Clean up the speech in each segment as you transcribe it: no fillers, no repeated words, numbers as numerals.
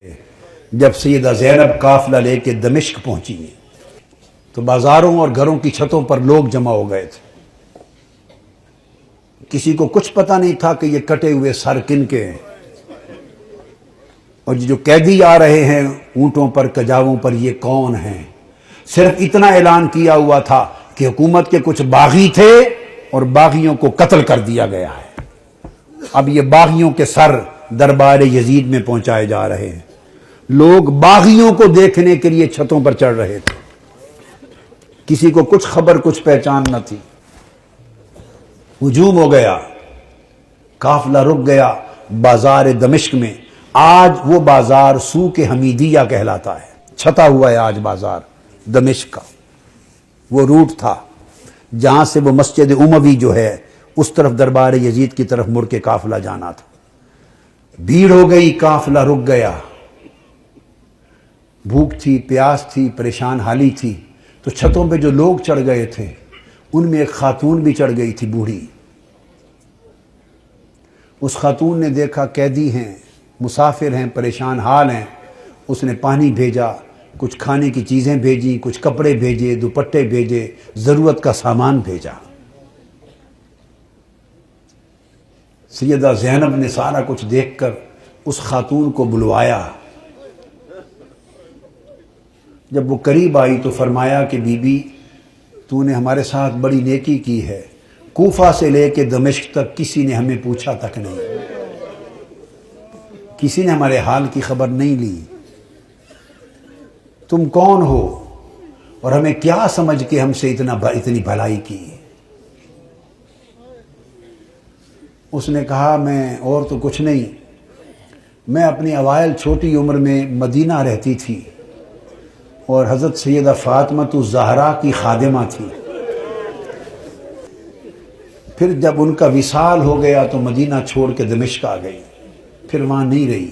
جب سیدہ زینب قافلہ لے کے دمشق پہنچی تو بازاروں اور گھروں کی چھتوں پر لوگ جمع ہو گئے تھے۔ کسی کو کچھ پتہ نہیں تھا کہ یہ کٹے ہوئے سر کن کے ہیں، اور جو قیدی آ رہے ہیں اونٹوں پر کجاووں پر یہ کون ہیں۔ صرف اتنا اعلان کیا ہوا تھا کہ حکومت کے کچھ باغی تھے اور باغیوں کو قتل کر دیا گیا ہے۔ اب یہ باغیوں کے سر دربار یزید میں پہنچائے جا رہے ہیں۔ لوگ باغیوں کو دیکھنے کے لیے چھتوں پر چڑھ رہے تھے۔ کسی کو کچھ خبر کچھ پہچان نہ تھی۔ ہجوم ہو گیا، قافلہ رک گیا بازار دمشق میں۔ آج وہ بازار سوق حمیدیہ کہلاتا ہے، چھتا ہوا ہے آج بازار دمشق کا۔ وہ روٹ تھا جہاں سے وہ مسجد اموی جو ہے اس طرف دربار یزید کی طرف مڑ کے قافلہ جانا تھا۔ بھیڑ ہو گئی، قافلہ رک گیا۔ بھوک تھی، پیاس تھی، پریشان حالی تھی، تو چھتوں پہ جو لوگ چڑھ گئے تھے ان میں ایک خاتون بھی چڑھ گئی تھی، بوڑھی۔ اس خاتون نے دیکھا قیدی ہیں، مسافر ہیں، پریشان حال ہیں۔ اس نے پانی بھیجا، کچھ کھانے کی چیزیں بھیجی، کچھ کپڑے بھیجے، دوپٹے بھیجے، ضرورت کا سامان بھیجا۔ سیدہ زینب نے سارا کچھ دیکھ کر اس خاتون کو بلوایا۔ جب وہ قریب آئی تو فرمایا کہ بی بی، تو نے ہمارے ساتھ بڑی نیکی کی ہے۔ کوفہ سے لے کے دمشق تک کسی نے ہمیں پوچھا تک نہیں، کسی نے ہمارے حال کی خبر نہیں لی۔ تم کون ہو اور ہمیں کیا سمجھ کے ہم سے اتنی بھلائی کی؟ اس نے کہا میں اور تو کچھ نہیں، میں اپنی اوائل چھوٹی عمر میں مدینہ رہتی تھی اور حضرت سیدہ فاطمہ الزہرا کی خادمہ تھی۔ پھر جب ان کا وصال ہو گیا تو مدینہ چھوڑ کے دمشق آ گئی، پھر وہاں نہیں رہی۔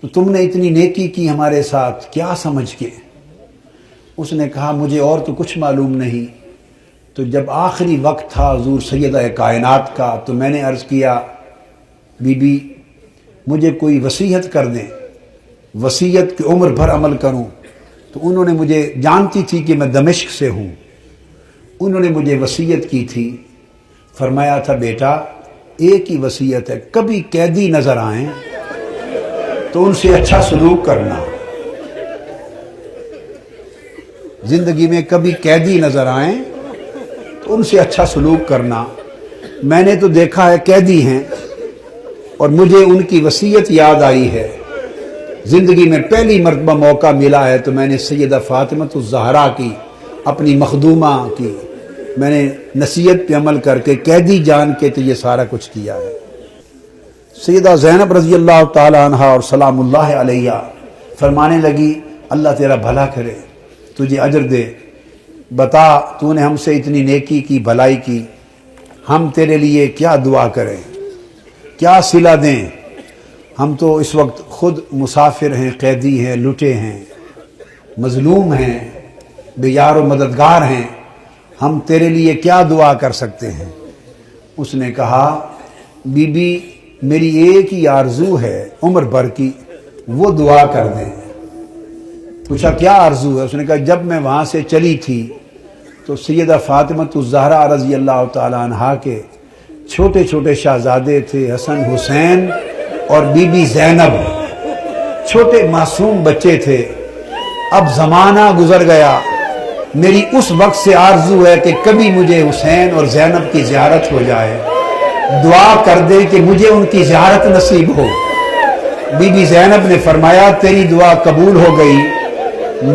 تو تم نے اتنی نیکی کی ہمارے ساتھ کیا سمجھ کے؟ اس نے کہا مجھے اور تو کچھ معلوم نہیں۔ تو جب آخری وقت تھا حضور سیدہ کائنات کا تو میں نے عرض کیا بی بی مجھے کوئی وصیت کر دیں، وصیت کی عمر بھر عمل کروں۔ تو انہوں نے مجھے، جانتی تھی کہ میں دمشق سے ہوں، انہوں نے مجھے وصیت کی تھی۔ فرمایا تھا بیٹا ایک ہی وصیت ہے، کبھی قیدی نظر آئیں تو ان سے اچھا سلوک کرنا۔ زندگی میں کبھی قیدی نظر آئیں تو ان سے اچھا سلوک کرنا۔ میں نے تو دیکھا ہے قیدی ہیں اور مجھے ان کی وصیت یاد آئی ہے۔ زندگی میں پہلی مرتبہ موقع ملا ہے تو میں نے سیدہ فاطمہ الزہرا کی، اپنی مخدومہ کی، میں نے نصیحت پہ عمل کر کے قیدی جان کے تو یہ سارا کچھ کیا ہے۔ سیدہ زینب رضی اللہ تعالی عنہا اور سلام اللہ علیہ فرمانے لگی اللہ تیرا بھلا کرے، تجھے اجر دے، بتا تو نے ہم سے اتنی نیکی کی، بھلائی کی، ہم تیرے لیے کیا دعا کریں، کیا صلہ دیں؟ ہم تو اس وقت خود مسافر ہیں، قیدی ہیں، لٹے ہیں، مظلوم ہیں، بے یار و مددگار ہیں، ہم تیرے لیے کیا دعا کر سکتے ہیں؟ اس نے کہا بی بی میری ایک ہی آرزو ہے عمر بھر کی، وہ دعا کر دیں۔ پوچھا کیا آرزو ہے؟ اس نے کہا جب میں وہاں سے چلی تھی تو سیدہ فاطمہ الزہرا رضی اللہ تعالی عنہا کے چھوٹے چھوٹے شہزادے تھے، حسن حسین اور بی بی زینب، چھوٹے معصوم بچے تھے۔ اب زمانہ گزر گیا، میری اس وقت سے آرزو ہے کہ کبھی مجھے حسین اور زینب کی زیارت ہو جائے، دعا کر دے کہ مجھے ان کی زیارت نصیب ہو۔ بی بی زینب نے فرمایا تیری دعا قبول ہو گئی،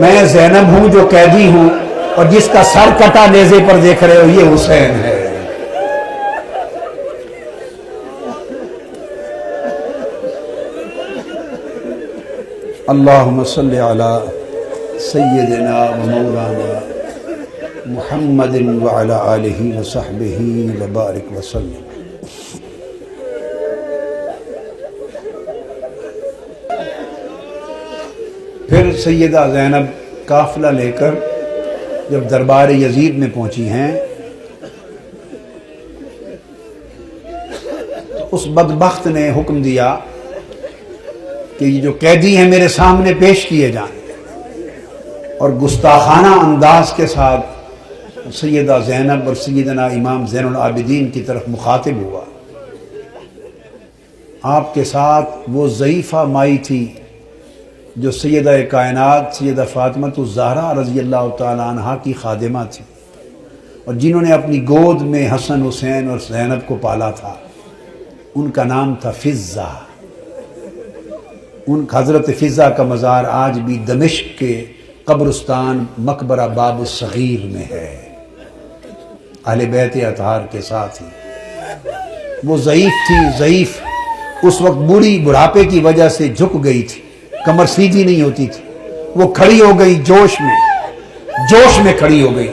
میں زینب ہوں جو قیدی ہوں، اور جس کا سر کٹا نیزے پر دیکھ رہے ہو یہ حسین ہے۔ اللہم صلی علی سیدنا و مولانا محمد وعلی آلہ وصحبہ وبارک وسلم۔ پھر سیدہ زینب قافلہ لے کر جب دربار یزید میں پہنچی ہیں تو اس بدبخت نے حکم دیا کہ یہ جو قیدی ہیں میرے سامنے پیش کیے جائیں، اور گستاخانہ انداز کے ساتھ سیدہ زینب اور سیدنا امام زین العابدین کی طرف مخاطب ہوا۔ آپ کے ساتھ وہ ضعیفہ مائی تھی جو سیدہ کائنات سیدہ فاطمہ الزہرا رضی اللہ تعالی عنہا کی خادمہ تھی، اور جنہوں نے اپنی گود میں حسن حسین اور زینب کو پالا تھا۔ ان کا نام تھا فضہ۔ ان حضرت فضہ کا مزار آج بھی دمشق کے قبرستان مقبرہ باب الصغیر میں ہے، اہل بیت اطہار کے ساتھ ہی۔ وہ ضعیف تھی، ضعیف، اس وقت بوڑھی بڑھاپے کی وجہ سے جھک گئی تھی، کمر سیدھی نہیں ہوتی تھی۔ وہ کھڑی ہو گئی جوش میں کھڑی ہو گئی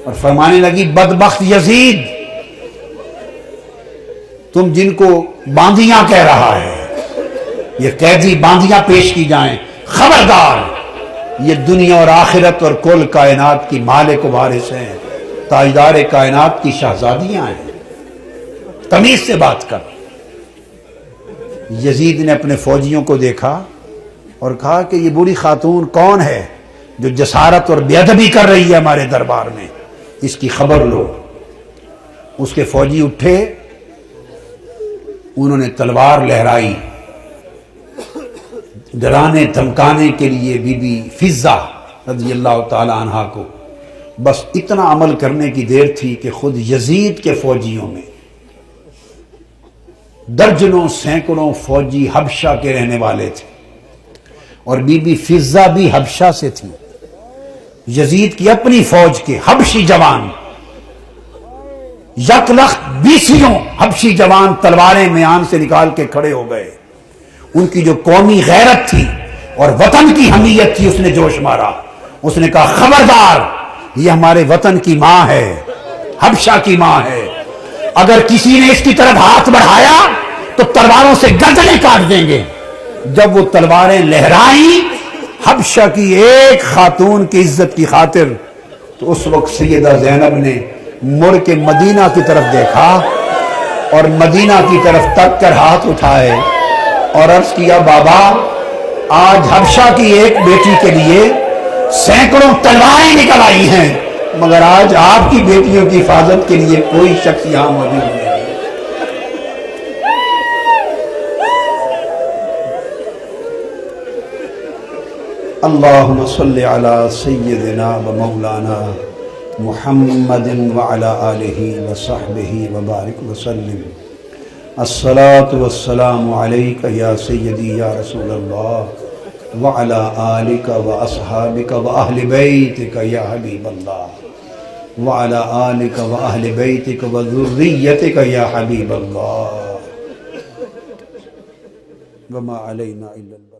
اور فرمانے لگی، بدبخت یزید، تم جن کو باندیاں کہہ رہا ہے، یہ قیدی باندیاں پیش کی جائیں، خبردار، یہ دنیا اور آخرت اور کل کائنات کی مالک و وارث ہیں، تاجدار کائنات کی شہزادیاں ہیں، تمیز سے بات کر۔ یزید نے اپنے فوجیوں کو دیکھا اور کہا کہ یہ بوڑھی خاتون کون ہے جو جسارت اور بے ادبی کر رہی ہے ہمارے دربار میں، اس کی خبر لو۔ اس کے فوجی اٹھے، انہوں نے تلوار لہرائی ڈرانے دھمکانے کے لیے بی بی فضہ رضی اللہ تعالی عنہا کو۔ بس اتنا عمل کرنے کی دیر تھی کہ خود یزید کے فوجیوں میں درجنوں سینکڑوں فوجی حبشہ کے رہنے والے تھے، اور بی بی فضہ بھی حبشہ سے تھی۔ یزید کی اپنی فوج کے حبشی جوان، یک لخت 20 حبشی جوان تلواریں میان سے نکال کے کھڑے ہو گئے۔ ان کی جو قومی غیرت تھی اور وطن کی حمیت تھی، اس نے جوش مارا۔ اس نے کہا، خبردار، یہ ہمارے وطن کی ماں ہے، حبشہ کی ماں ہے، اگر کسی نے اس کی طرف ہاتھ بڑھایا تو تلواروں سے گردنیں کاٹ دیں گے۔ جب وہ تلواریں لہرائیں حبشہ کی ایک خاتون کی عزت کی خاطر، تو اس وقت سیدہ زینب نے مڑ کے مدینہ کی طرف دیکھا اور مدینہ کی طرف تک کر ہاتھ اٹھائے اور عرض کیا، بابا، آج حبشہ کی ایک بیٹی کے لیے سینکڑوں تلواریں نکل آئی ہیں، مگر آج آپ کی بیٹیوں کی حفاظت کے لیے کوئی شخص یہاں موجود نہیں۔ اللہم صلی علی سیدنا و مولانا محمد وعلی آلہ وصحبہ وبارک وسلم۔ الصلاة والسلام علیک یا سیدی یا رسول اللہ وعلی آلک و اصحابک و اہل بیتک یا حبیب اللہ وعلی آلک و اہل بیتک و ذریتک یا حبیب اللہ وما علینا الا اللہ۔